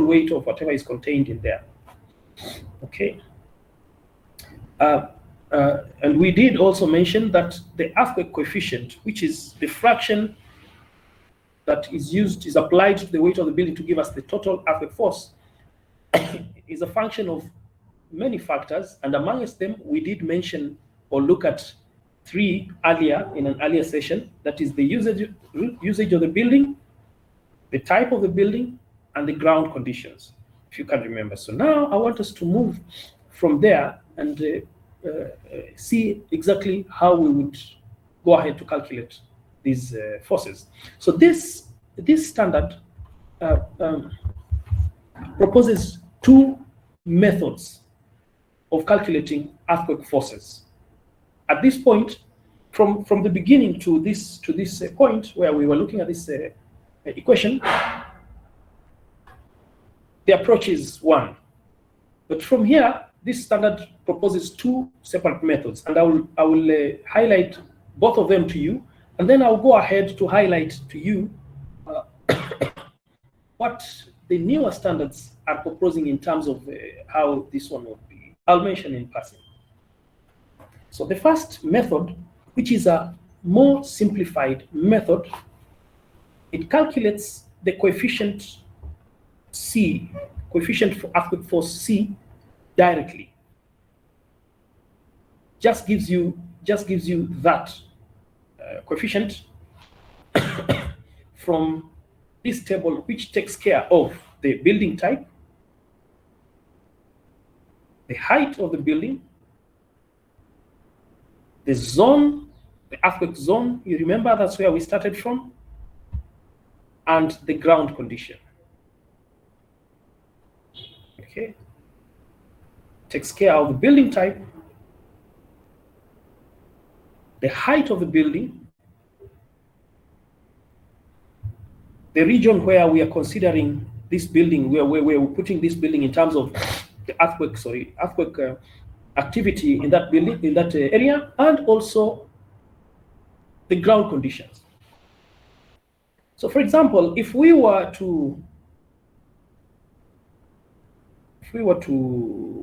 weight of whatever is contained in there. Okay. And we did also mention that the earthquake coefficient, which is the fraction that is applied to the weight of the building to give us the total earthquake force, is a function of many factors, and amongst them we did mention or look at 3 earlier in an earlier session. That is the usage of the building, the type of the building, and the ground conditions, if you can remember. So now I want us to move from there and see exactly how we would go ahead to calculate these forces. So this standard proposes 2 methods of calculating earthquake forces. At this point, from the beginning to this point where we were looking at this equation, the approach is one. But from here, this standard proposes 2 separate methods, and I will highlight both of them to you, and then I'll go ahead to highlight to you what the newer standards are proposing in terms of how this one will be. I'll mention in passing. So the first method, which is a more simplified method, it calculates the coefficient C, coefficient for earthquake force C, directly. Just gives you that coefficient from this table, which takes care of the building type, the height of the building, the zone, the earthquake zone, you remember that's where we started from, and the ground condition. Okay. Takes care of the building type, the height of the building, the region where we are considering this building, where we're putting this building in terms of the earthquake activity in that building, in that area, and also the ground conditions. So, for example, if we were to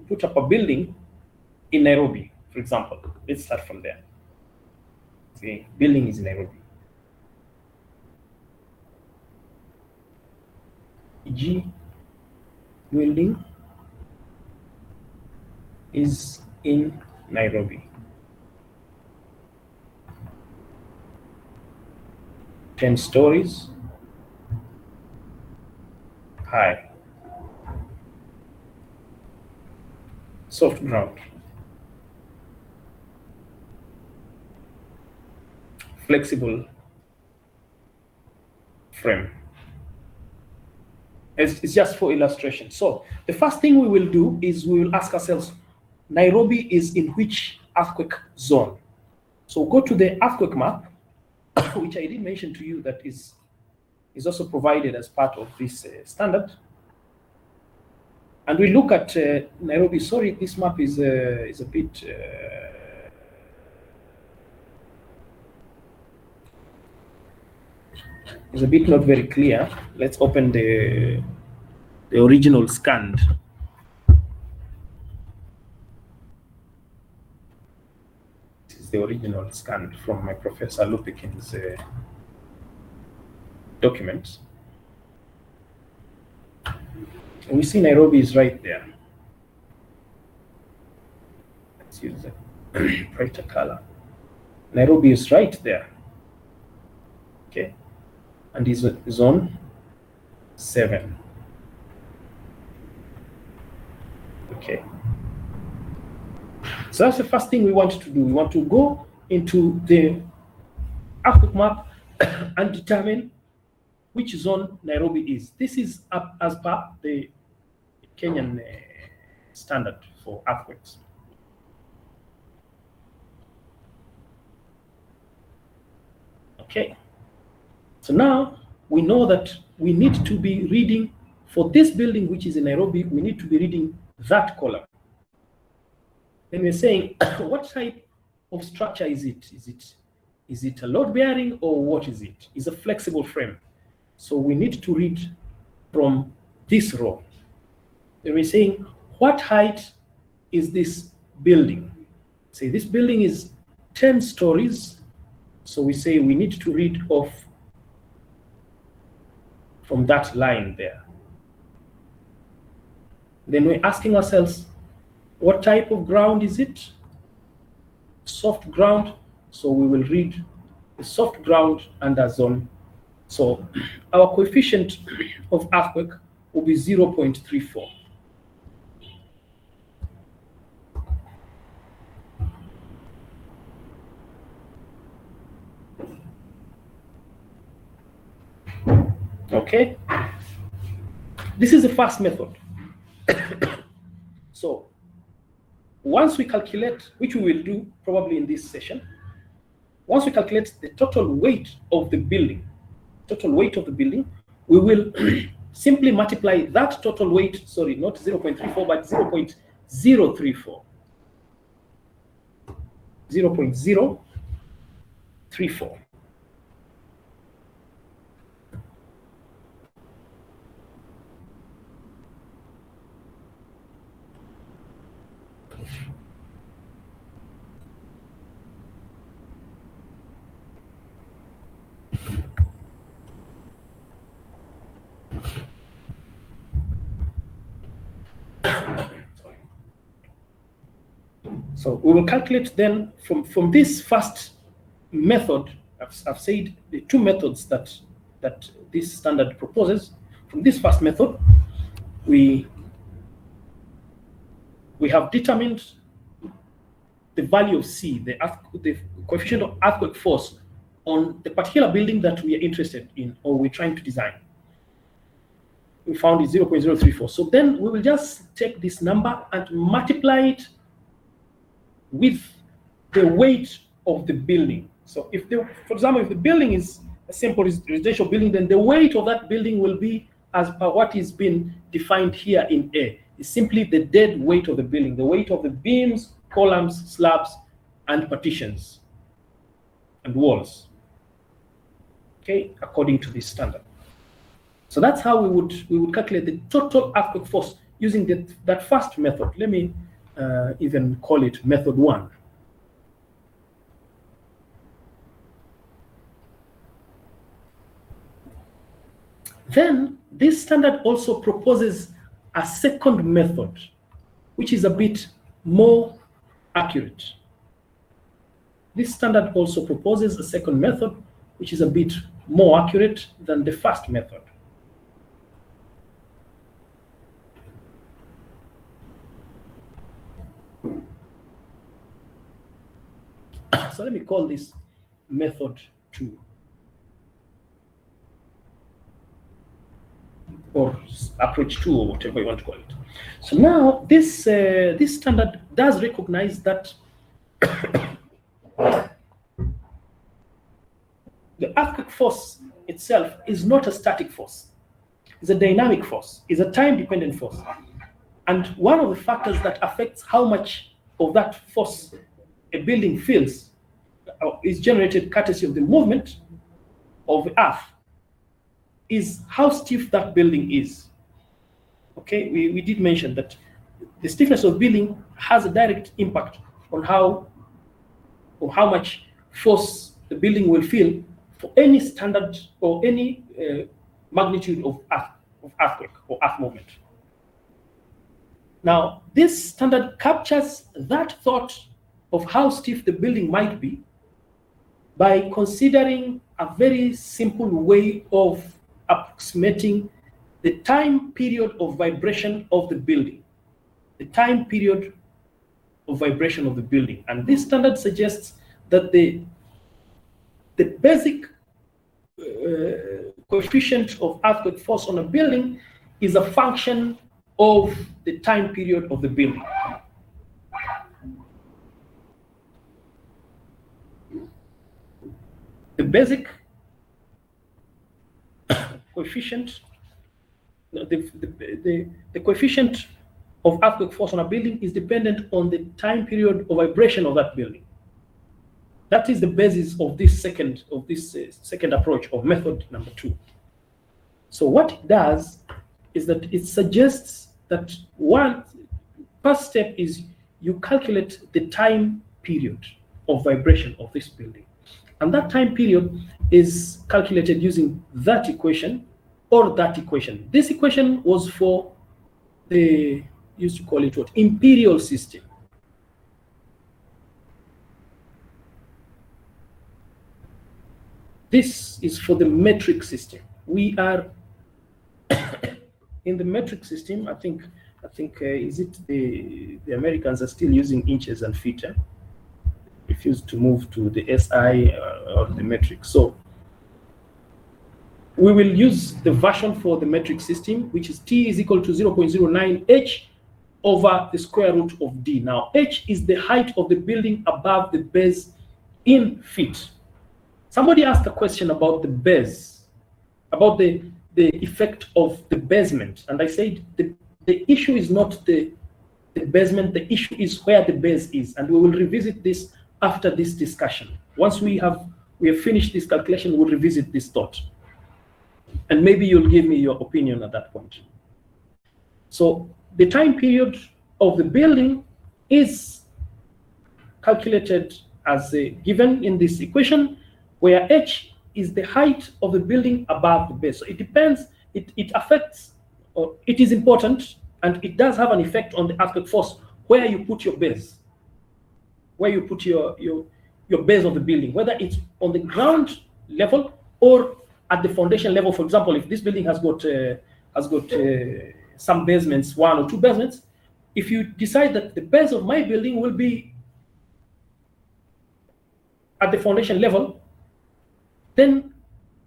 put up a building in Nairobi, for example, let's start from there. The building is in Nairobi. G building is in Nairobi. 10 stories high. Soft ground. Flexible frame. It's just for illustration. So the first thing we will do is we will ask ourselves, Nairobi is in which earthquake zone? So go to the earthquake map, which I did mention to you that is also provided as part of this standard. And we look at Nairobi. Sorry, this map is a bit not very clear. Let's open the original scanned. This is the original scanned from my Professor Lupikin's document. And we see Nairobi is right there. Let's use a brighter color. Nairobi is right there. Okay. And is zone 7. Okay. So that's the first thing we want to do. We want to go into the earthquake map and determine which zone Nairobi is. This is as per the Kenyan standard for earthquakes. Okay. So now we know that we need to be reading for this building, which is in Nairobi, we need to be reading that column. Then we're saying, what type of structure is it? Is it a load bearing or what is it? It's a flexible frame. So we need to read from this row. Then we're saying, what height is this building? Say this building is 10 stories. So we say we need to read off from that line there. Then we're asking ourselves, what type of ground is it? Soft ground. So we will read the soft ground under zone. So our coefficient of earthquake will be 0.34. Okay, this is the first method. So once we calculate, which we will do probably in this session, once we calculate the total weight of the building, we will simply multiply that total weight, sorry, not 0.34, but 0.034. 0.034. So we will calculate then from this first method. I've said the two methods that this standard proposes. From this first method, we have determined the value of C, the coefficient of earthquake force on the particular building that we are interested in or we're trying to design. We found it 0.034. So then we will just take this number and multiply it with the weight of the building. So if for example, if the building is a simple residential building, then the weight of that building will be as per what is being defined here in A. It's simply the dead weight of the building, the weight of the beams, columns, slabs, and partitions and walls. Okay, according to this standard. So that's how we would calculate the total earthquake force using that first method. Let me even call it method 1. Then this standard also proposes a second method, which is a bit more accurate. This standard also proposes a second method, which is a bit more accurate than the first method. So let me call this method 2. Or approach 2, or whatever you want to call it. So now this standard does recognize that the earthquake force itself is not a static force. It's a dynamic force. It's a time-dependent force. And one of the factors that affects how much of that force a building feels is generated courtesy of the movement of the earth is how stiff that building is. Okay, we did mention that the stiffness of building has a direct impact on how much force the building will feel for any standard or any magnitude of earthquake or earth movement. Now, this standard captures that thought of how stiff the building might be by considering a very simple way of approximating the time period of vibration of the building. The time period of vibration of the building. And this standard suggests that the basic coefficient of earthquake force on a building is a function of the time period of the building. The basic coefficient, the coefficient of earthquake force on a building is dependent on the time period of vibration of that building. That is the basis of this second approach of method number 2. So what it does is that it suggests that one first step is you calculate the time period of vibration of this building. And that time period is calculated using that equation or that equation. This equation was for the, used to call it what? Imperial system. This is for the metric system. We are in the metric system. I think is it the Americans are still using inches and feet. Refuse to move to the SI or the metric. So we will use the version for the metric system, which is T is equal to 0.09 H over the square root of D. Now, H is the height of the building above the base in feet. Somebody asked a question about the base, about the effect of the basement. And I said the issue is not the basement, the issue is where the base is. And we will revisit this after this discussion. Once we have finished this calculation, we'll revisit this thought. And maybe you'll give me your opinion at that point. So the time period of the building is calculated as given in this equation, where H is the height of the building above the base. So it depends, it affects, or it is important, and it does have an effect on the earthquake force where you put your base, where you put your base of the building, whether it's on the ground level or at the foundation level. For example, if this building has got some basements, 1 or 2 basements, if you decide that the base of my building will be at the foundation level, then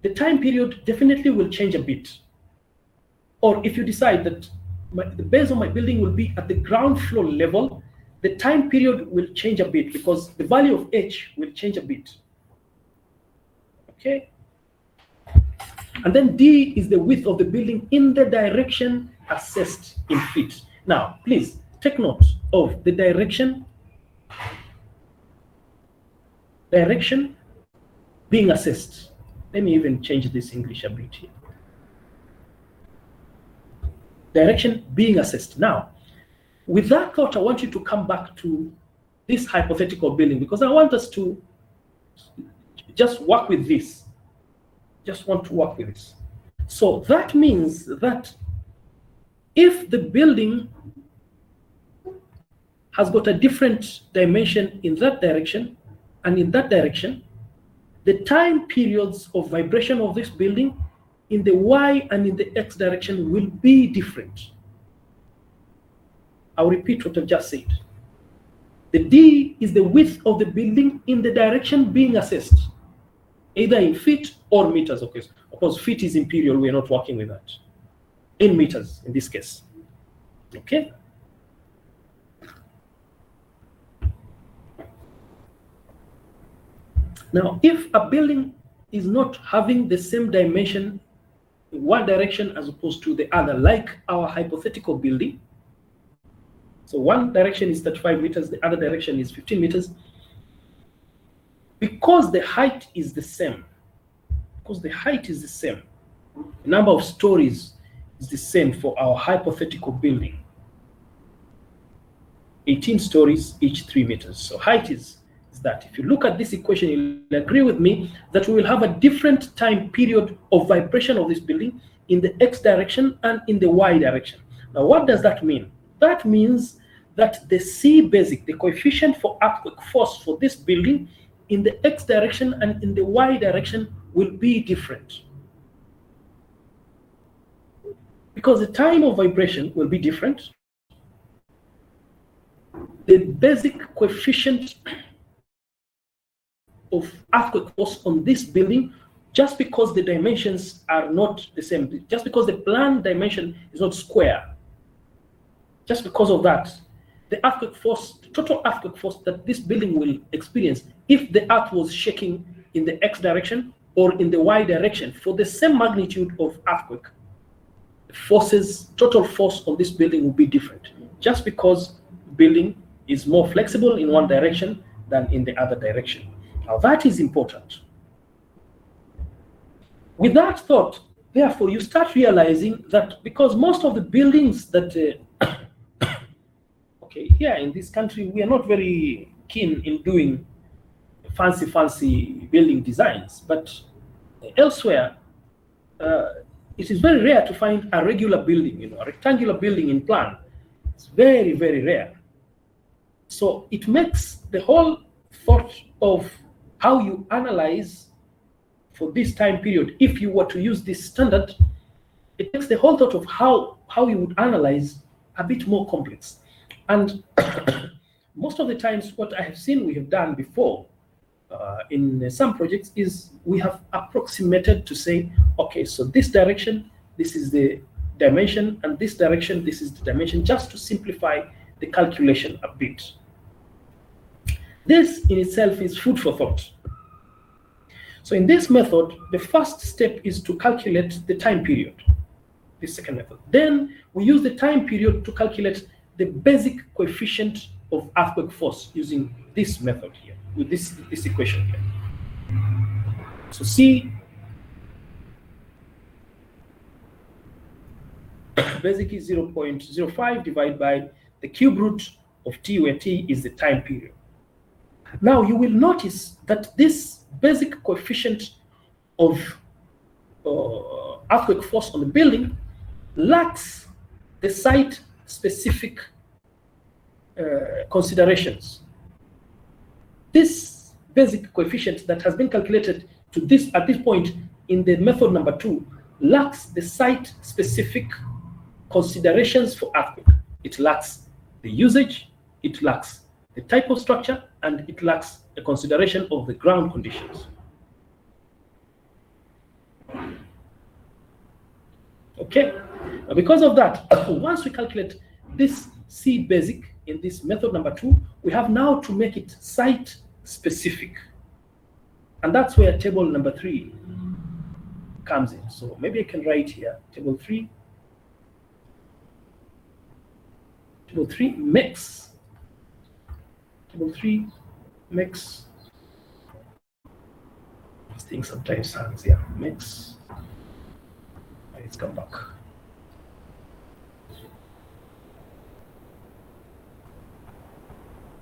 the time period definitely will change a bit. Or if you decide that the base of my building will be at the ground floor level, the time period will change a bit because the value of H will change a bit. Okay? And then D is the width of the building in the direction assessed in feet. Now, please take note of the direction being assessed. Let me even change this English a bit here. Direction being assessed. Now, with that thought, I want you to come back to this hypothetical building because I want us to just work with this. Just want to work with this. So that means that if the building has got a different dimension in that direction and in that direction, the time periods of vibration of this building in the Y and in the X direction will be different. I'll repeat what I've just said. The D is the width of the building in the direction being assessed, either in feet or meters. Okay, of course, feet is imperial. We're not working with that. In meters, in this case. Okay. Now, if a building is not having the same dimension in one direction as opposed to the other, like our hypothetical building, so one direction is 35 meters, the other direction is 15 meters, because the height is the same, the number of stories is the same for our hypothetical building. 18 stories, each 3 meters. So height is that. If you look at this equation, you'll agree with me that we will have a different time period of vibration of this building in the X direction and in the Y direction. Now, what does that mean? That means that the C basic, the coefficient for earthquake force for this building in the X direction and in the Y direction will be different. Because the time of vibration will be different. The basic coefficient of earthquake force on this building, just because the dimensions are not the same, just because the plan dimension is not square, just because of that, the earthquake force, the total earthquake force that this building will experience if the earth was shaking in the X direction or in the Y direction for the same magnitude of earthquake, the forces, total force on this building will be different, just because the building is more flexible in one direction than in the other direction. Now that is important. With that thought, therefore, you start realizing that because most of the buildings that, okay, here in this country, we are not very keen in doing fancy building designs, but elsewhere, it is very rare to find a regular building, a rectangular building in plan. It's very, very rare. So it makes the whole thought of how you analyze for this time period, if you were to use this standard, it makes the whole thought of how you would analyze a bit more complex. And most of the times, what I have seen we have done before in some projects is we have approximated to say, okay, so this direction, this is the dimension, and this direction, this is the dimension, just to simplify the calculation a bit. This in itself is food for thought. So in this method, the first step is to calculate the time period, the second method. Then we use the time period to calculate the basic coefficient of earthquake force using this method here, with this equation here. So C basic is 0.05 divided by the cube root of T, where T is the time period. Now you will notice that this basic coefficient of earthquake force on the building lacks the site-specific considerations. This basic coefficient that has been calculated to this at this point in the method number 2 lacks the site-specific considerations for earthquake. It lacks the usage, it lacks the type of structure, and it lacks a consideration of the ground conditions. Okay, now because of that, once we calculate this C basic in this method number 2, we have now to make it site specific. And that's where table number 3 comes in. So maybe I can write here, table 3 makes, this thing sometimes hangs here, makes, let's come back.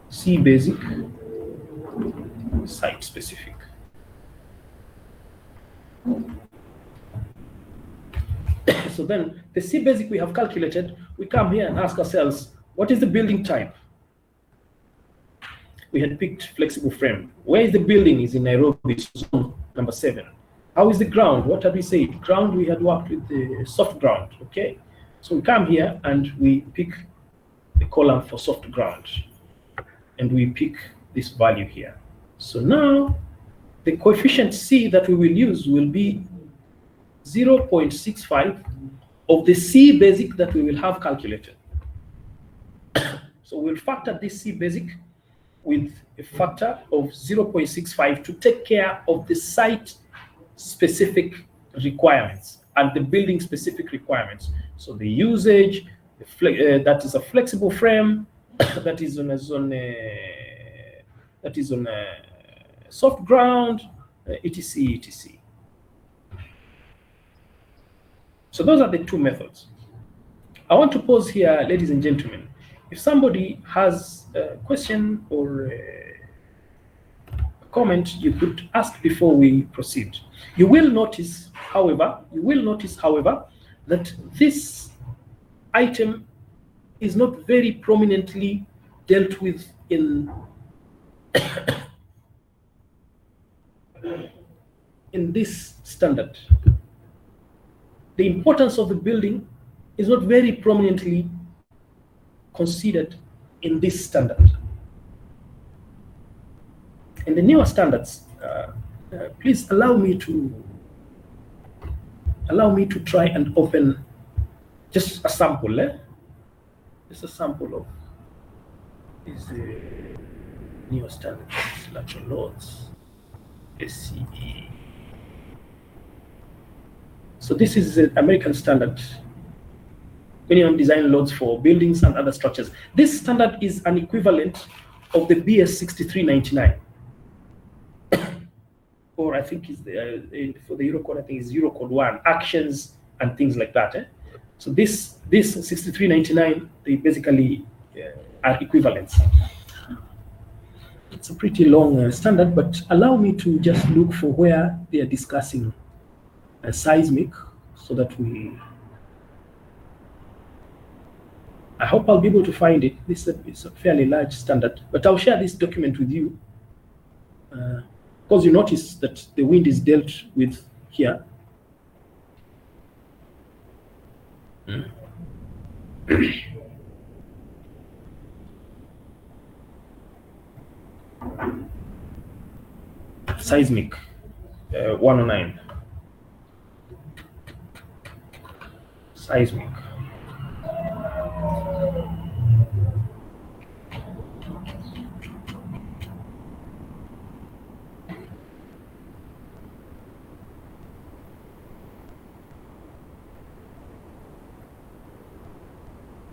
C basic, site specific. So then the C basic we have calculated, we come here and ask ourselves, what is the building type? We had picked flexible frame. Where is the building? Is in Nairobi, zone number 7. How is the ground? What have we said? Ground, we had worked with the soft ground, okay? So we come here and we pick the column for soft ground. And we pick this value here. So now the coefficient C that we will use will be 0.65 of the C basic that we will have calculated. So we'll factor this C basic with a factor of 0.65 to take care of the site-specific requirements and the building-specific requirements. So the usage, that is a flexible frame, that is on a soft ground, etc. etc. So those are the two methods. I want to pause here, ladies and gentlemen. If somebody has a question or a comment, you could ask before we proceed. You will notice, however, that this item is not very prominently dealt with in this standard. The importance of the building is not very prominently considered in this standard. In the newer standards, please allow me to try and open just a sample. Just a sample of these newer standards, lateral loads, SCE. So this is the American standard, minimum design loads for buildings and other structures. This standard is an equivalent of the BS 6399. or I think is for the Eurocode, I think is Eurocode 1, actions and things like that. So this 6399, they basically are equivalents. It's a pretty long standard, but allow me to just look for where they are discussing seismic, so that I hope I'll be able to find it. This is a fairly large standard, but I'll share this document with you, because you notice that the wind is dealt with here. Seismic 109. Seismic.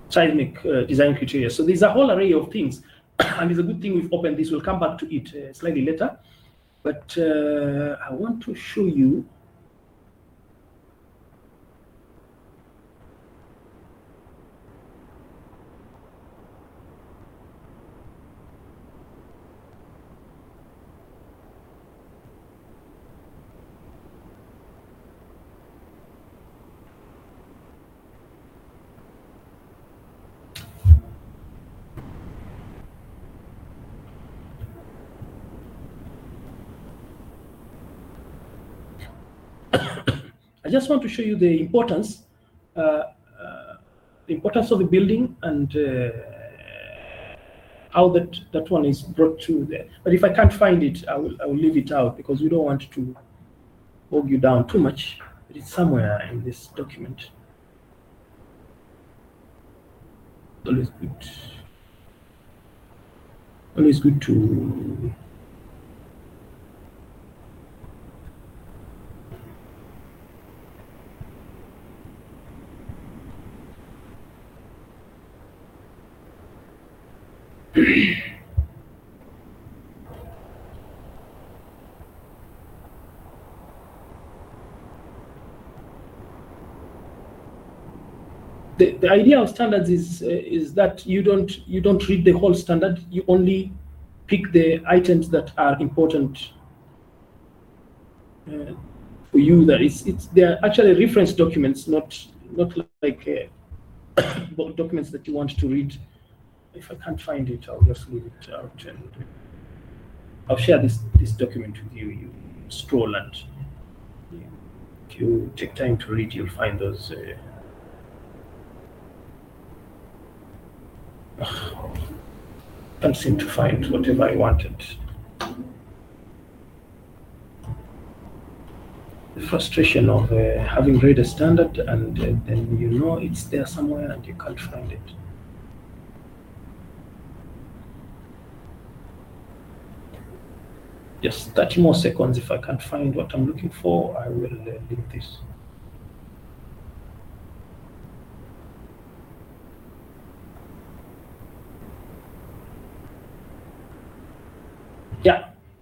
Seismic design criteria. So there's a whole array of things, and it's a good thing we've opened this. We'll come back to it slightly later, but I want to show you. I just want to show you the importance of the building and how that one is brought to there. But if I can't find it, I will leave it out, because we don't want to bog you down too much. But it's somewhere in this document. Always good to the idea of standards is that you don't read the whole standard. You only pick the items that are important for you. That they're actually reference documents, not like documents that you want to read. If I can't find it, I'll just leave it out, and I'll share this document with you. You scroll, and if you take time to read, you'll find those. Can't seem to find whatever I wanted. The frustration of having read a standard and then you know it's there somewhere and you can't find it. Just 30 more seconds. If I can't find what I'm looking for, I will leave this.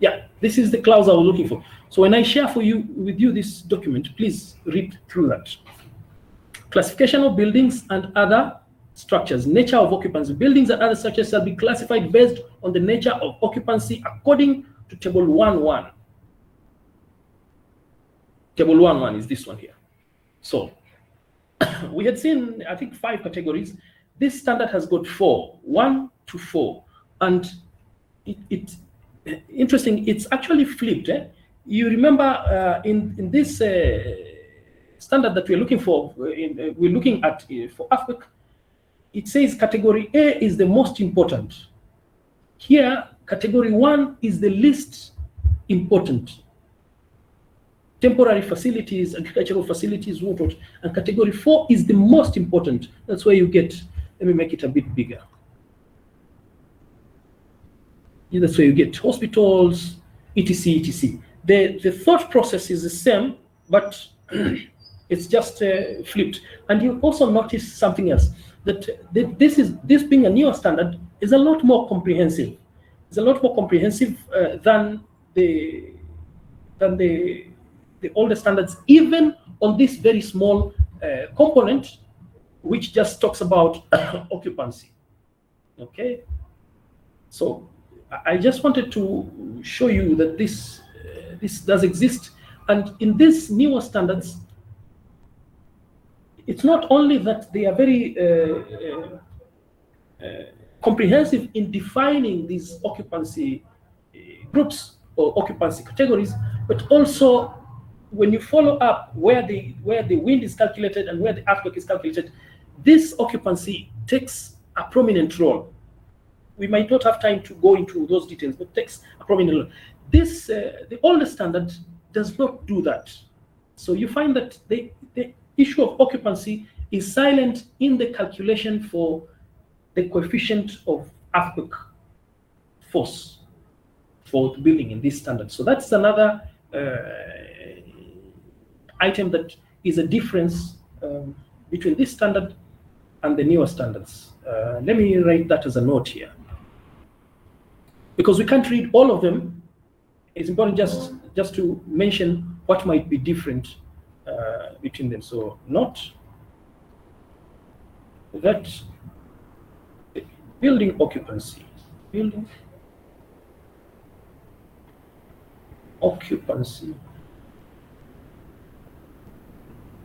Yeah, this is the clause I was looking for. So when I share with you this document, please read through that. Classification of buildings and other structures. Nature of occupancy. Buildings and other structures shall be classified based on the nature of occupancy according to table 1.1. Table 1.1 is this one here. So we had seen, I think, 5 categories. This standard has got 4, 1 to 4, and it's interesting. It's actually flipped. You remember in this standard that we're looking for, we're looking at for earthquake, it says category A is the most important. Here, category 1 is the least important. Temporary facilities, agricultural facilities, water, and category 4 is the most important. That's where you get, let me make it a bit bigger. That's where you get hospitals, etc., etc. The thought process is the same, but it's just flipped. And you also notice something else, that this being a newer standard is a lot more comprehensive. It's a lot more comprehensive than the than the older standards, even on this very small component, which just talks about occupancy. Okay, so I just wanted to show you that this does exist, and in these newer standards, it's not only that they are very comprehensive in defining these occupancy groups or occupancy categories, but also when you follow up where the wind is calculated and where the earthquake is calculated, this occupancy takes a prominent role. We might not have time to go into those details, but takes a prominent role. This the older standard does not do that. So you find that the issue of occupancy is silent in the calculation for the coefficient of earthquake force for the building in this standard. So that's another item that is a difference between this standard and the newer standards. Let me write that as a note here. Because we can't read all of them, it's important just to mention what might be different between them. So note that building occupancy,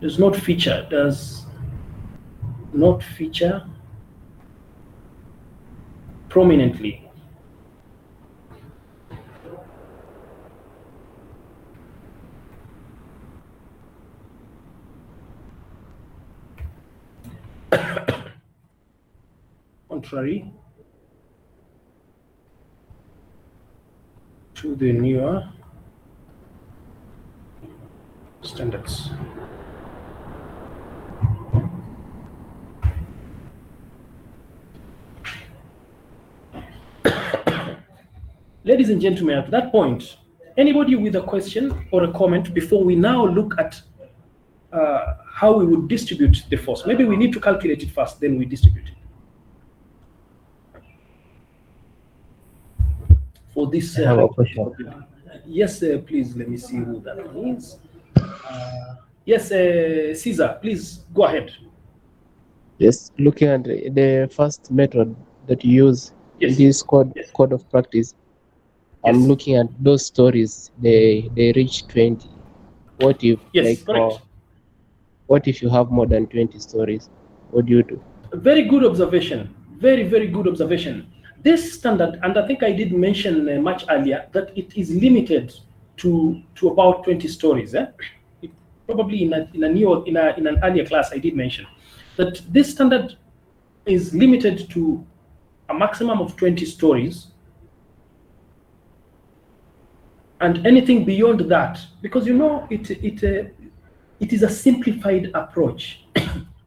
does not feature prominently contrary to the newer standards. Ladies and gentlemen, at that point, anybody with a question or a comment before we now look at how we would distribute the force? Maybe we need to calculate it first, then we distribute it. For this, I have a question. Yes, please, let me see who that one is. Yes, Caesar, please go ahead. Yes, looking at the first method that you use in this code of practice, I'm looking at those stories. They reach 20. What if what if you have more than 20 stories? What do you do? Very good observation. Very, very good observation. This standard, and I think I did mention much earlier, that it is limited to about 20 stories. Probably in an earlier class I did mention that this standard is limited to a maximum of 20 stories, and anything beyond that, because it is a simplified approach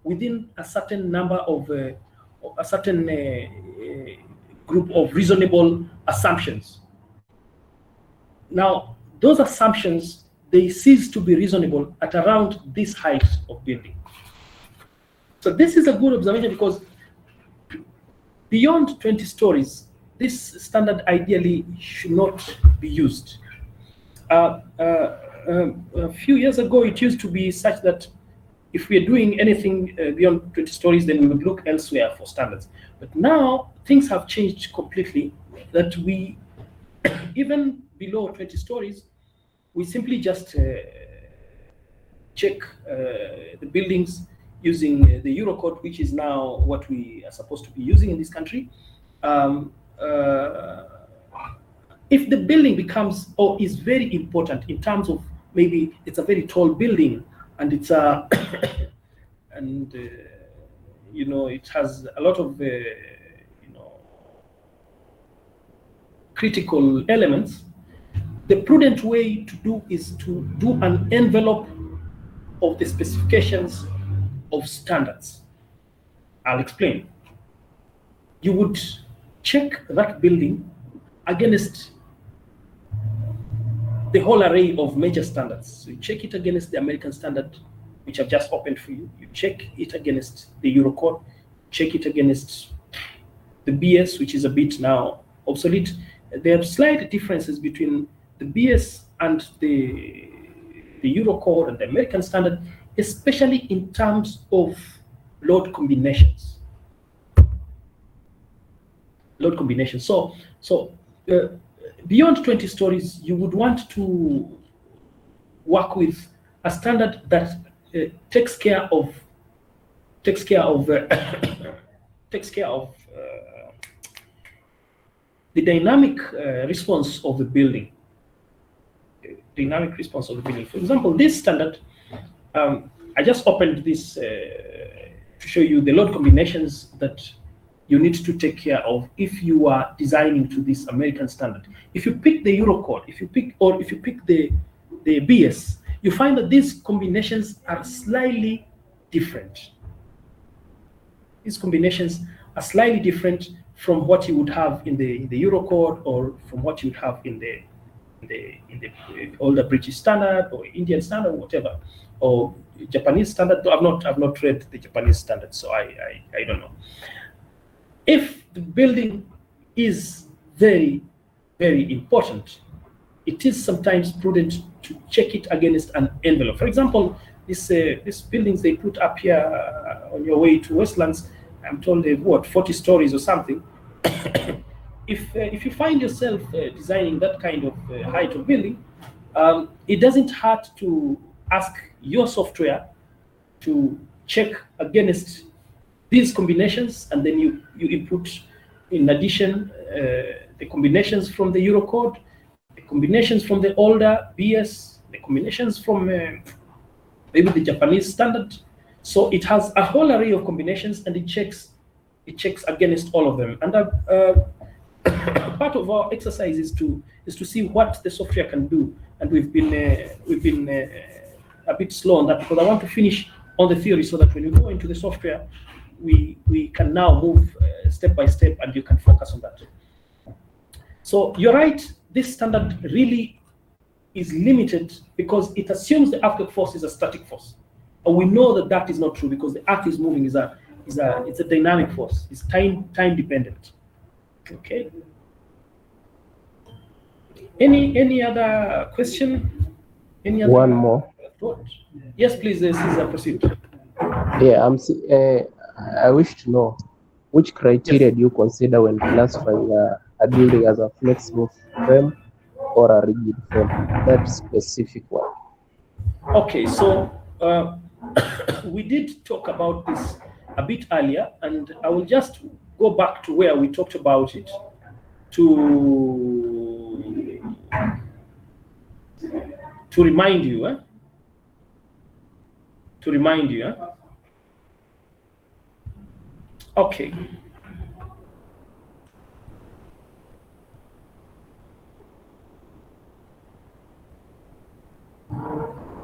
within a certain number of a certain group of reasonable assumptions. Now, those assumptions, they cease to be reasonable at around this height of building. So this is a good observation, because beyond 20 stories, this standard ideally should not be used. A few years ago, it used to be such that if we are doing anything beyond 20 stories, then we would look elsewhere for standards. But now things have changed completely, that we, even below 20 stories, we simply just check the buildings using the Eurocode, which is now what we are supposed to be using in this country. If the building becomes or is very important in terms of, maybe it's a very tall building and it's a and it has a lot of critical elements, the prudent way to do is to do an envelope of the specifications of standards. I'll explain. You would check that building against the whole array of major standards. So you check it against the American standard, which I've just opened for you. You check it against the Eurocode, check it against the BS, which is a bit now obsolete. There are slight differences between the BS and the Eurocode and the American standard, especially in terms of load combinations. Load combinations. So beyond 20 stories, you would want to work with a standard that takes care of the dynamic response of the building. Dynamic response of the building. For example, this standard, I just opened this to show you the load combinations that you need to take care of if you are designing to this American standard. If you pick the Eurocode, if you pick the BS, you find that these combinations are slightly different. These combinations are slightly different from what you would have in the Eurocode, or from what you would have in the older British standard or Indian standard, or whatever, or Japanese standard. I've not read the Japanese standard, so I don't know. If the building is very, very important, it is sometimes prudent to check it against an envelope. For example, these buildings they put up here on your way to Westlands, I'm told they've 40 stories or something. If you find yourself designing that kind of height of building, it doesn't hurt to ask your software to check against these combinations, and then you input in addition the combinations from the Eurocode, the combinations from the older BS, the combinations from maybe the Japanese standard. So it has a whole array of combinations, and it checks against all of them. And part of our exercise is to see what the software can do, and we've been a bit slow on that, because I want to finish on the theory so that when you go into the software, we can now move step by step, and you can focus on that. So you're right, this standard really is limited because it assumes the earthquake force is a static force, and we know that that is not true, because the earth is moving, it's a dynamic force. It's time dependent. Okay. Any other question? Any other one more thought? Yes, please, Caesar, proceed. Yeah, I wish to know which criteria do you consider when classifying a building as a flexible frame or a rigid frame? That specific one. Okay, so we did talk about this a bit earlier, and I will just go back to where we talked about it to remind you. Okay.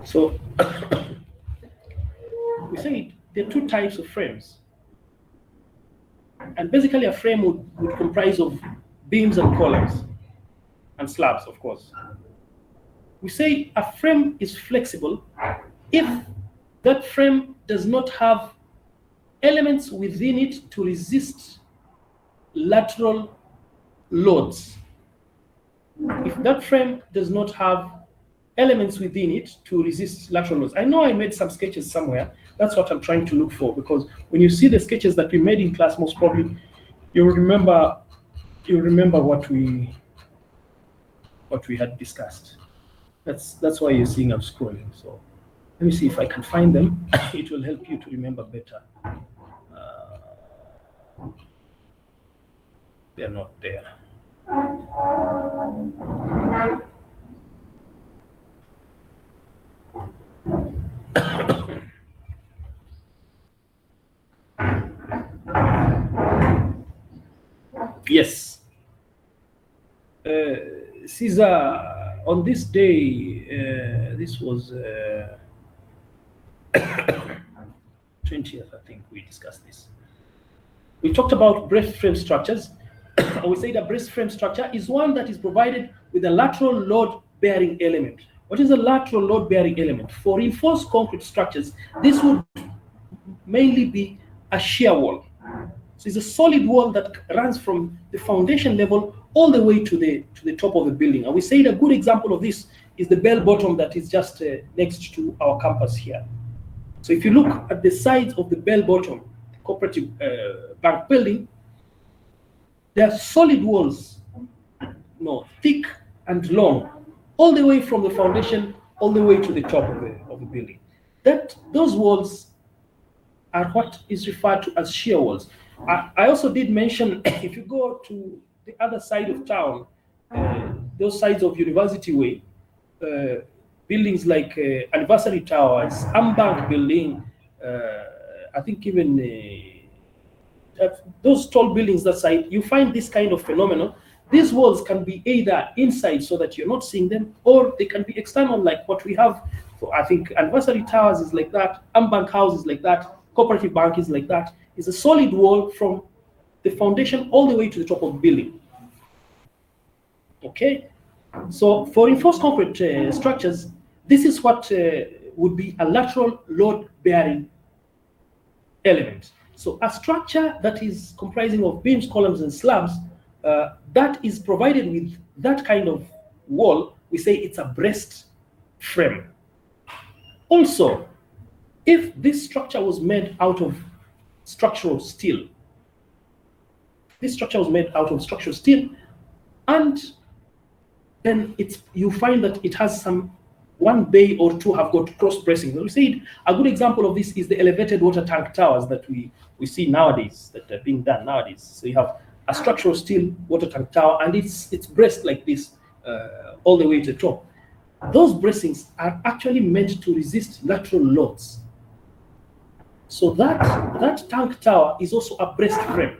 So we say there are two types of frames. And basically a frame would comprise of beams and columns and slabs, of course. We say a frame is flexible if that frame does not have elements within it to resist lateral loads. If that frame does not have elements within it to resist lateral loads. I know I made some sketches somewhere. That's what I'm trying to look for, because when you see the sketches that we made in class, most probably you'll remember what we had discussed. That's why you're seeing I'm scrolling. So let me see if I can find them. It will help you to remember better. They're not there. Yes. Caesar, on this day, this was 20th, I think we discussed this. We talked about brace frame structures. We say that brace frame structure is one that is provided with a lateral load-bearing element. What is a lateral load-bearing element? For reinforced concrete structures, this would mainly be a shear wall. So it's a solid wall that runs from the foundation level all the way to the top of the building. And we say a good example of this is the bell bottom that is just next to our campus here. So if you look at the sides of the bell bottom cooperative bank building, there are solid walls, thick and long, all the way from the foundation all the way to the top of the building. Those walls are what is referred to as shear walls. I also did mention, if you go to the other side of town, those sides of University Way, buildings like Anniversary Towers, Ambank Building, I think even those tall buildings that side, you find this kind of phenomenon. These walls can be either inside so that you're not seeing them, or they can be external like what we have. So I think Anniversary Towers is like that, Ambank House is like that, Cooperative Bank is like that. It's a solid wall from the foundation all the way to the top of the building. Okay, so for reinforced concrete structures, this is what would be a lateral load-bearing element. So a structure that is comprising of beams, columns, and slabs that is provided with that kind of wall, we say it's a braced frame. Also, if this structure was made out of structural steel, and then you find that it has one bay or two have got cross bracing. We said a good example of this is the elevated water tank towers that we see nowadays, that are being done nowadays. So you have a structural steel water tank tower, and it's braced like this all the way to the top. Those bracings are actually meant to resist lateral loads. So that tank tower is also a braced frame.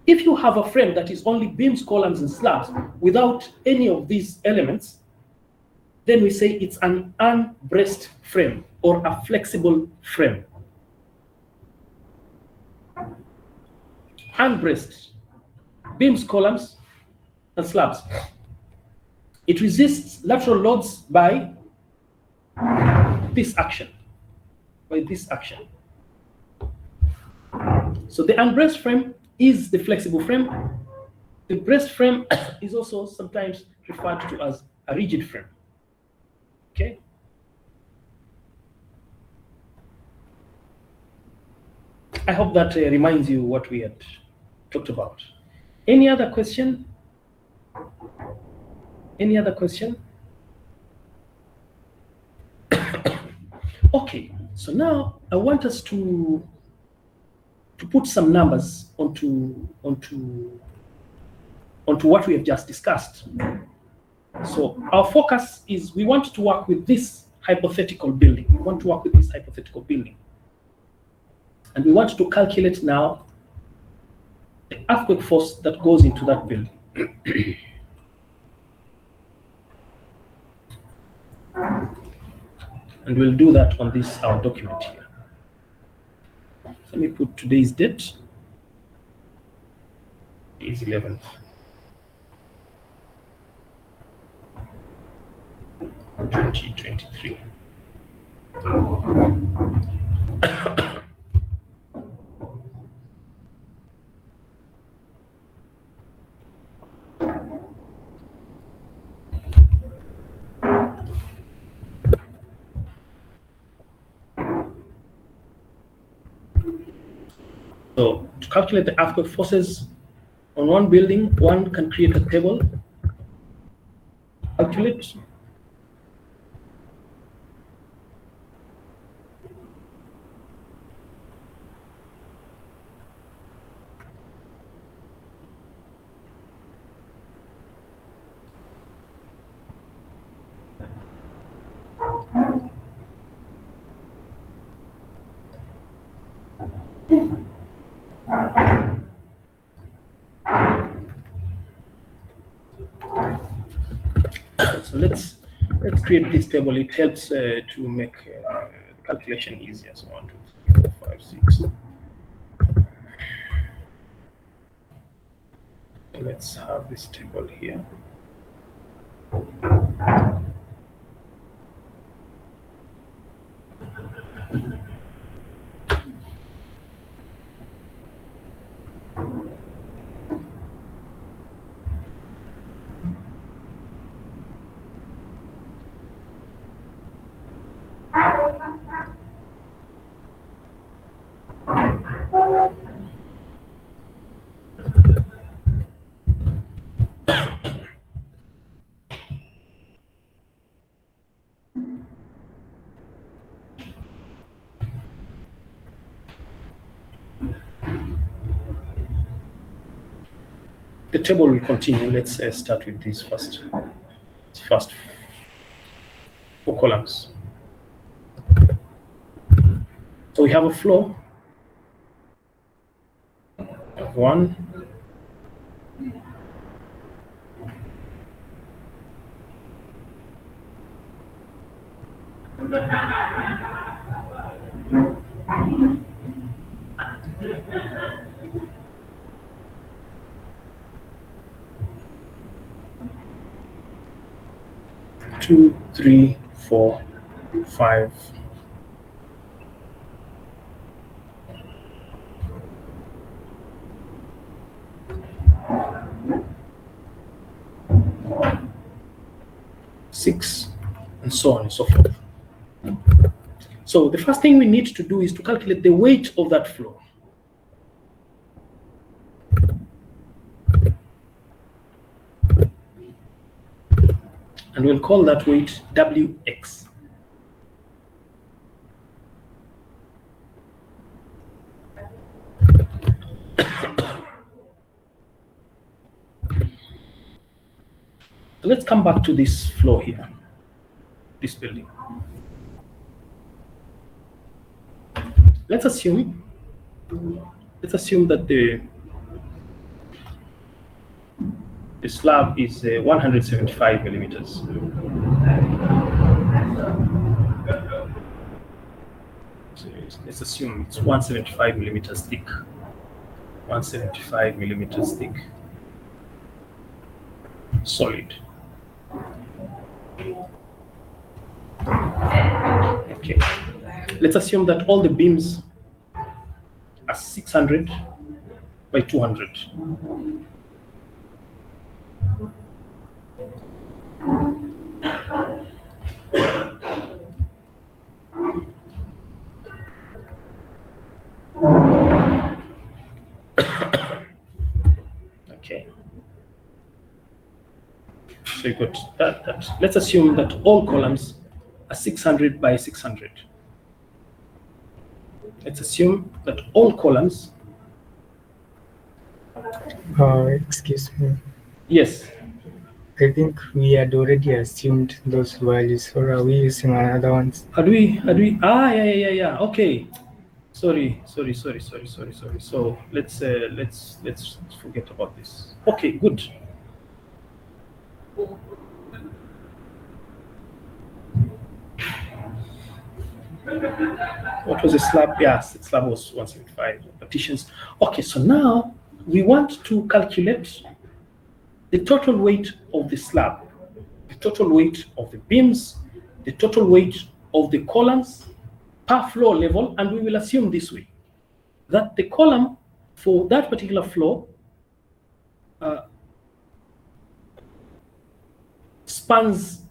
If you have a frame that is only beams, columns, and slabs without any of these elements, then we say it's an unbraced frame or a flexible frame. Unbraced, beams, columns, and slabs. It resists lateral loads by this action. So the unbraced frame is the flexible frame. The braced frame is also sometimes referred to as a rigid frame. Okay. I hope that reminds you what we had talked about. Any other question? Any other question? Okay, so now I want us to put some numbers onto what we have just discussed. So our focus is we want to work with this hypothetical building. And we want to calculate now the earthquake force that goes into that building. And we'll do that on our document here. Let me put today's date. It's 11th. (2023). So to calculate the earthquake forces on one building, one can create a table, calculate. So let's create this table. It helps to make calculation easier. So 1, 2, 3, 4, 5, 6. Let's have this table here. the table will continue. Let's start with these first 4 columns. So we have a flow of 1, 2, 3, 4, 5. Six, and so on and so forth. So the first thing we need to do is to calculate the weight of that flow. And we'll call that weight Wx. Let's come back to this flow here, this building. Let's assume that the slab is 175 millimeters. So let's assume it's 175 millimeters thick. 175 millimeters thick. Solid. Okay. Let's assume that all the beams are 600 by 200. Okay. So you got that. Let's assume that all columns are 600 by 600. Let's assume that all columns. Excuse me. Yes. I think we had already assumed those values, or are we using another ones? Had we? Yeah. Okay. Sorry. So let's forget about this. Okay, good. What was the slab? Yes, the slab was 175 partitions. Okay, so now we want to calculate the total weight of the slab, the total weight of the beams, the total weight of the columns per floor level, and we will assume this way, that the column for that particular floor spans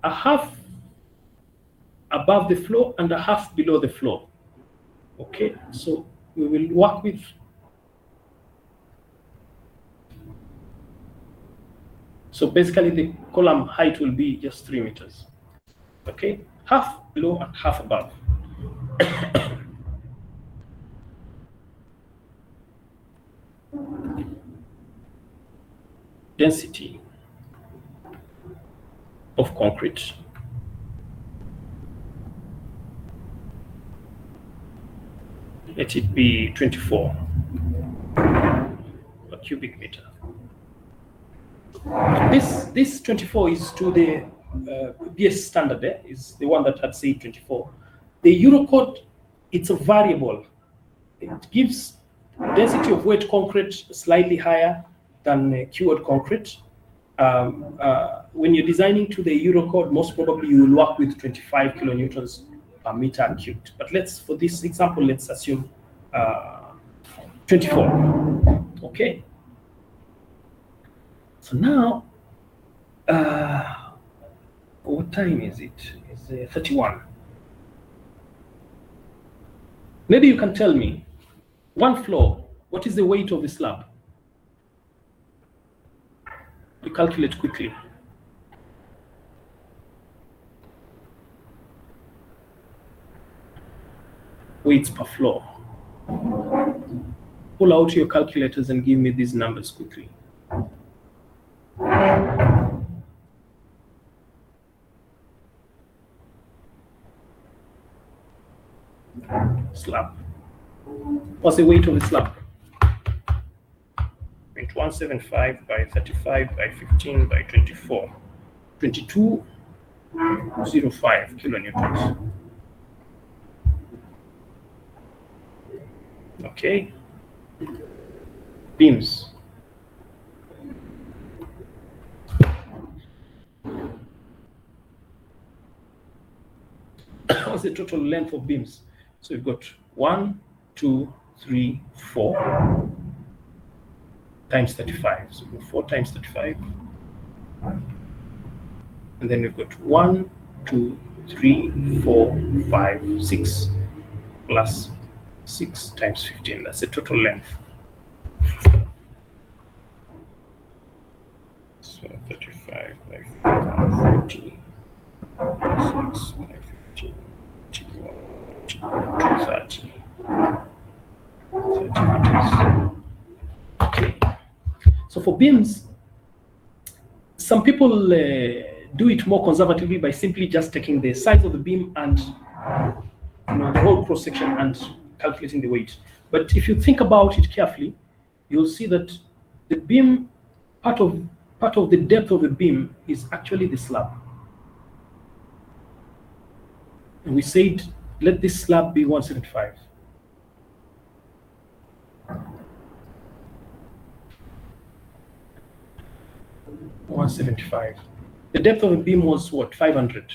a half above the floor and a half below the floor. Okay, so we will work with basically the column height will be just 3 meters. Okay, half below and half above. Density of concrete. Let it be 24 per cubic meter. This 24 is to the BS standard, is the one that had said 24. The Eurocode, it's a variable. It gives density of wet concrete slightly higher than cured concrete. When you're designing to the Eurocode, most probably you will work with 25 kilonewtons per meter cubed. But for this example, let's assume 24. Okay. So now, what time is it? It's 31. Maybe you can tell me, one floor, what is the weight of the slab? You calculate quickly. Weights per floor. pull out your calculators and give me these numbers quickly. Slab. What's the weight of the slab? 0.175 by 35 by 15 by 24. 22.05 kilonewtons. Okay. Beams. What's the total length of beams? So we've got 1, 2, 3, 4 times 35. So 4 times 35. And then we've got 1, 2, 3, 4, 5, 6 plus 6 times 15. That's the total length. So 35 by 40, 6 by 15, 30 meters. Okay. So for beams, some people do it more conservatively by simply just taking the size of the beam and the whole cross section and calculating the weight. But if you think about it carefully, you'll see that the beam, part of the depth of the beam is actually the slab. And we said, let this slab be 175. The depth of the beam was what? 500.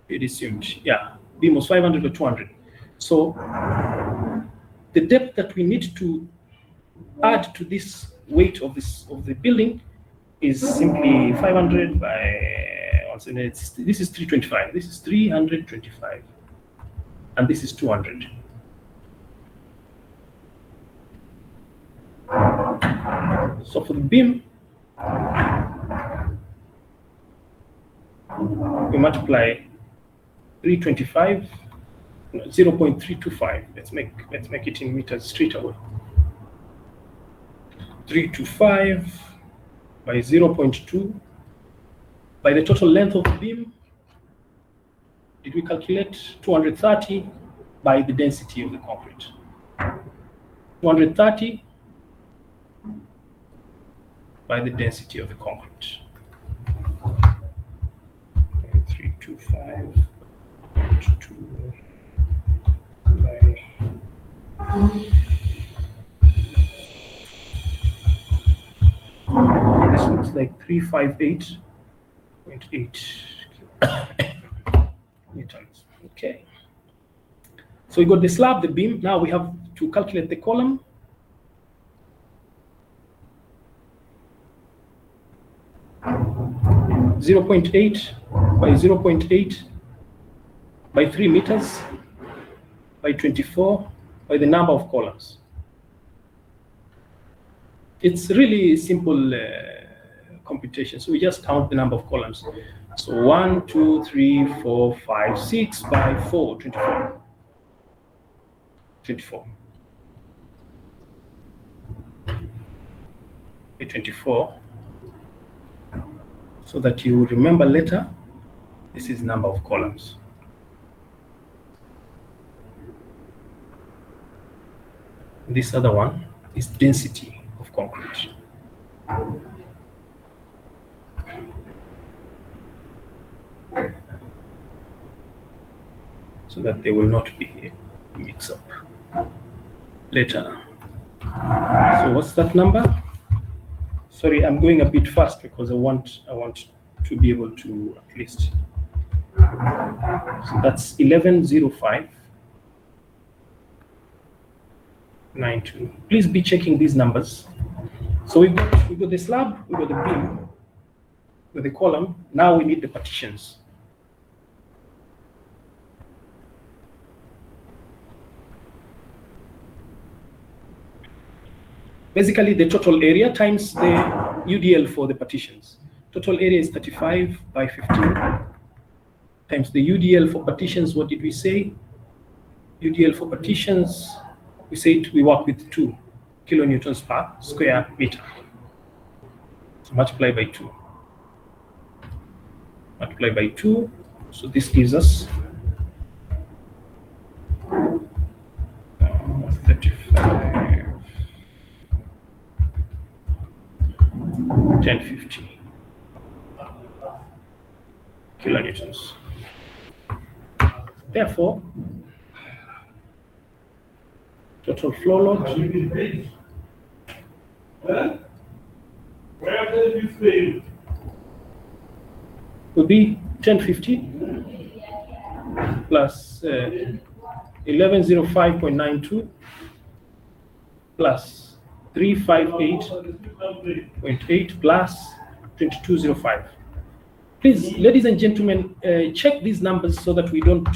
It assumed, yeah, beam was 500 or 200. So the depth that we need to add to this weight of the building is simply 500 by, this is 325. This is 325, and this is 200. So for the beam, we multiply 325, 0.325. Let's make it in meters straight away. 325 by 0.2 by the total length of the beam. Did we calculate 230 by the density of the concrete? 230 by the density of the concrete. 325 by this looks like 358.8 newtons. Okay. So we got the slab, the beam. Now we have to calculate the column. .8 by 0.8 by 3 meters by 24 by the number of columns. It's really simple computation. So we just count the number of columns. So 1, 2, 3, 4, 5, 6 by 4, 24. 24. 24. So that you remember later, this is number of columns. This other one is density of concrete. So that there will not be a mix-up later. So what's that number? Sorry, I'm going a bit fast because I want to be able to at least. So that's 1105.92. Please be checking these numbers. So we got the slab, we got the beam, with the column. Now we need the partitions. Basically, the total area times the UDL for the partitions. Total area is 35 by 15 times the UDL for partitions. What did we say? UDL for partitions we said we work with 2 kilonewtons per square meter. So multiply by 2. Multiply by 2. So this gives us 35, 1050 kilonewtons. Therefore, total flow load would be 1050 plus 1105.92 plus 358.8 plus 2205. Please, ladies and gentlemen, check these numbers so that we don't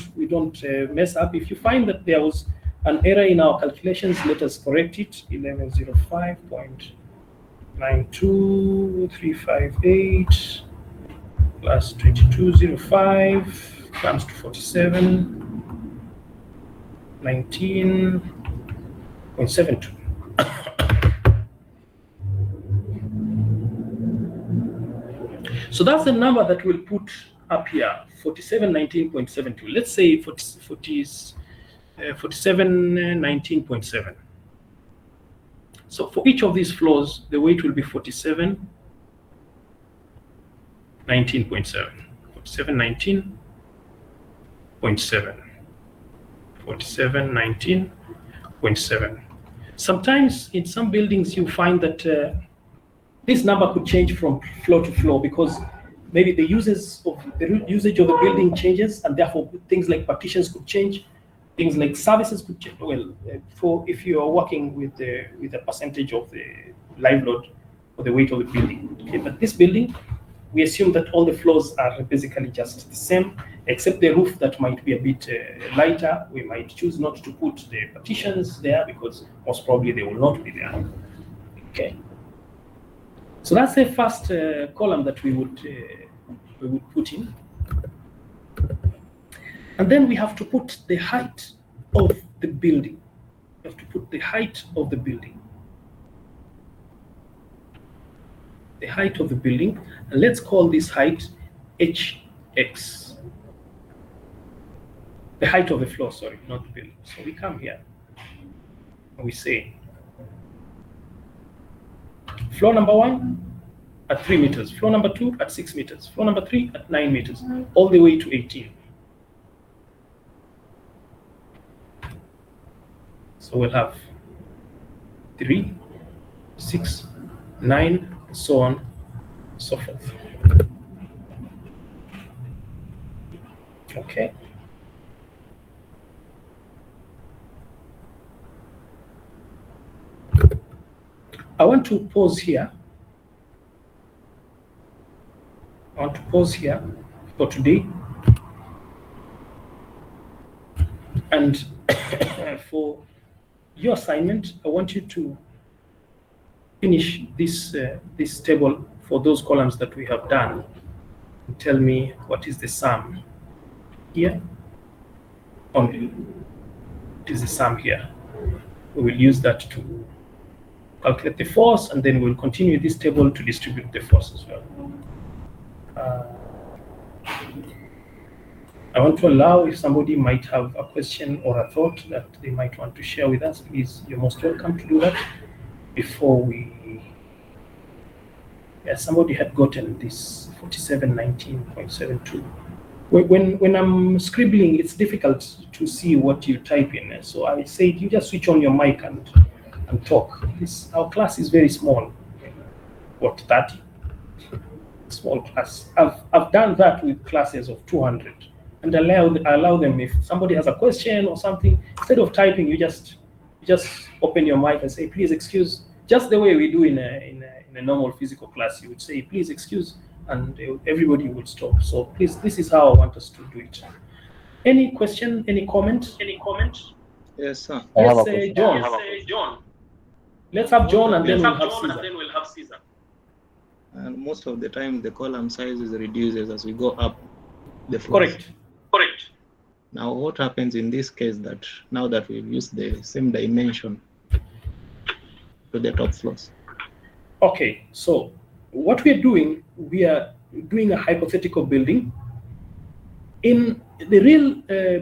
mess up. If you find that there was an error in our calculations, let us correct it. 1105.92 358 plus 2205 comes to 4719.72. So that's the number that we'll put up here, 4719.72. Let's say 4719.7. So for each of these floors, the weight will be 4719.7. 4719.7. 4719.7. Sometimes in some buildings you find that this number could change from floor to floor because maybe the usage of the building changes, and therefore things like partitions could change, things like services could change. Well, if you are working with a percentage of the live load or the weight of the building. Okay, but this building, we assume that all the floors are basically just the same, except the roof that might be a bit lighter. We might choose not to put the partitions there because most probably they will not be there. Okay. So that's the first column that we would put in. And then we have to put the height of the building. We have to put the height of the building. The height of the building. And let's call this height HX. The height of the floor, sorry, not the building. So we come here and we say floor number 1 at 3 meters, floor number 2 at 6 meters, floor number 3 at 9 meters, all the way to 18. So we'll have 3, 6, 9, and so on, and so forth. Okay. I want to pause here. For today. And for your assignment, I want you to finish this table for those columns that we have done and tell me what is the sum here. Only it is the sum here. We will use that to calculate the force, and then we'll continue this table to distribute the force as well. I want to allow if somebody might have a question or a thought that they might want to share with us, please, you're most welcome to do that before we... Yeah, somebody had gotten this 4719.72. When I'm scribbling, it's difficult to see what you type in. So I said, you just switch on your mic and talk. Our class is very small. What, 30? Small class. I've done that with classes of 200, and allow them, if somebody has a question or something, instead of typing, you just open your mic and say, please excuse, just the way we do in a normal physical class. You would say, please excuse, and everybody would stop. So please, this is how I want us to do it. Any question? Any comment? Yes, sir. Yes, John. Let's have John, and then we'll have Caesar. And most of the time, the column size is reduces as we go up the floor. Correct. Now, what happens in this case that now that we've used the same dimension to the top floors? Okay, so what we are doing a hypothetical building. In the real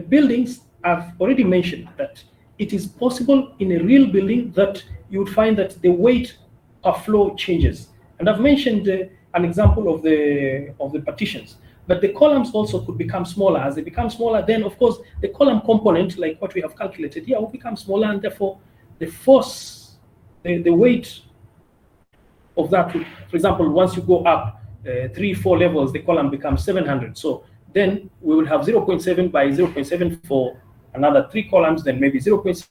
buildings, I've already mentioned that it is possible in a real building that you would find that the weight per floor changes. And I've mentioned an example of the partitions. But the columns also could become smaller. As they become smaller, then of course the column component, like what we have calculated here, will become smaller, and therefore the force, the weight of that, for example, once you go up 3-4 levels, the column becomes 700. So then we will have 0.7 by 0.7 for another 3 columns, then maybe 0.6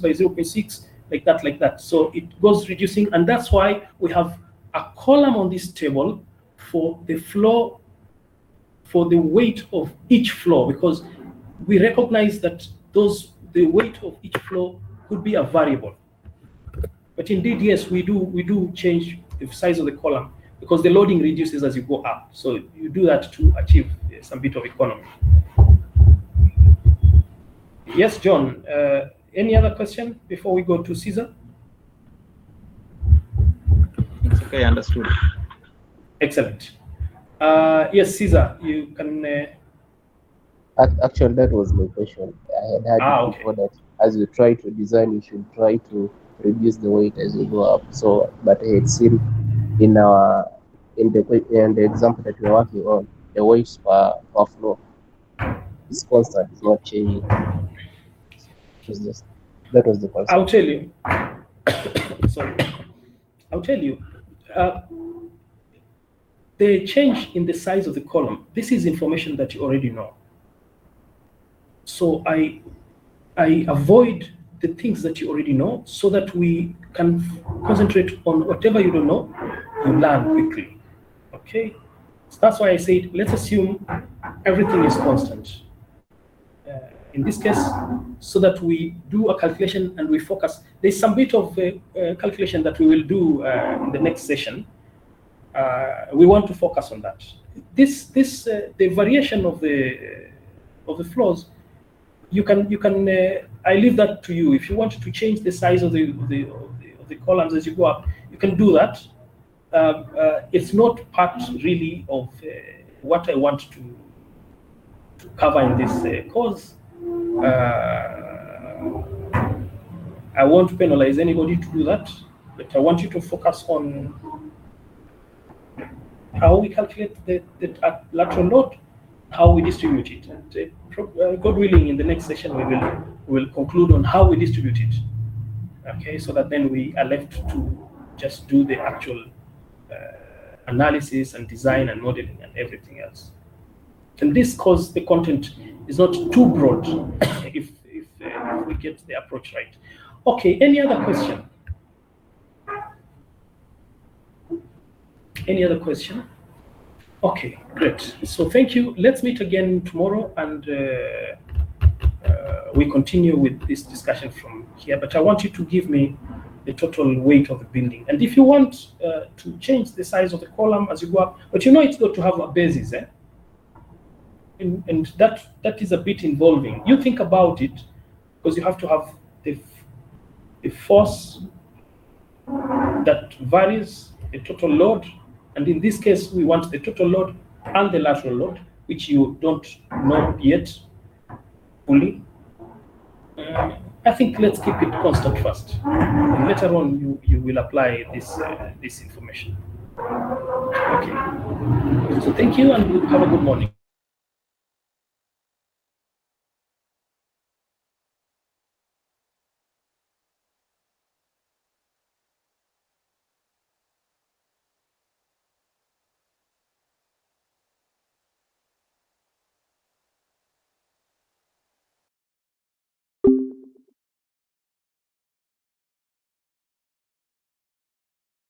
by 0.6, like that. So it goes reducing, and that's why we have a column on this table for the floor, for the weight of each floor, because we recognize that the weight of each floor could be a variable. But indeed, yes, we do change the size of the column because the loading reduces as you go up. So you do that to achieve some bit of economy. Yes, John. Any other question before we go to Caesar? It's okay, understood. Excellent. Yes, Caesar, you can. Actually, that was my question. I had it before that as you try to design, you should try to reduce the weight as you go up. So, but I had seen in the example that we're working on, the weight per floor is constant, it's not changing. That was the concept. I'll tell you. Sorry. I'll tell you. The change in the size of the column, this is information that you already know. So I avoid the things that you already know so that we can concentrate on whatever you don't know, you learn quickly. Okay? So that's why I said, let's assume everything is constant. In this case, so that we do a calculation and we focus. There's some bit of calculation that we will do in the next session. We want to focus on that. The variation of the floors, you can. I leave that to you. If you want to change the size of the columns as you go up, you can do that. It's not part really of what I want to cover in this course. I won't penalize anybody to do that, but I want you to focus on how we calculate the lateral load, how we distribute it. And God willing, in the next session, we will conclude on how we distribute it. Okay, so that then we are left to just do the actual analysis and design and modeling and everything else. And this cause the content is not too broad if we get the approach right. Okay, any other question? Any other question? Okay, great. So thank you. Let's meet again tomorrow, and we continue with this discussion from here. But I want you to give me the total weight of the building. And if you want to change the size of the column as you go up, but you know it's got to have a basis, eh? And that is a bit involving. You think about it, because you have to have the force that varies the total load, and in this case we want the total load and the lateral load, which you don't know yet fully. I think let's keep it constant first, and later on you will apply this information. Okay, so thank you, and have a good morning.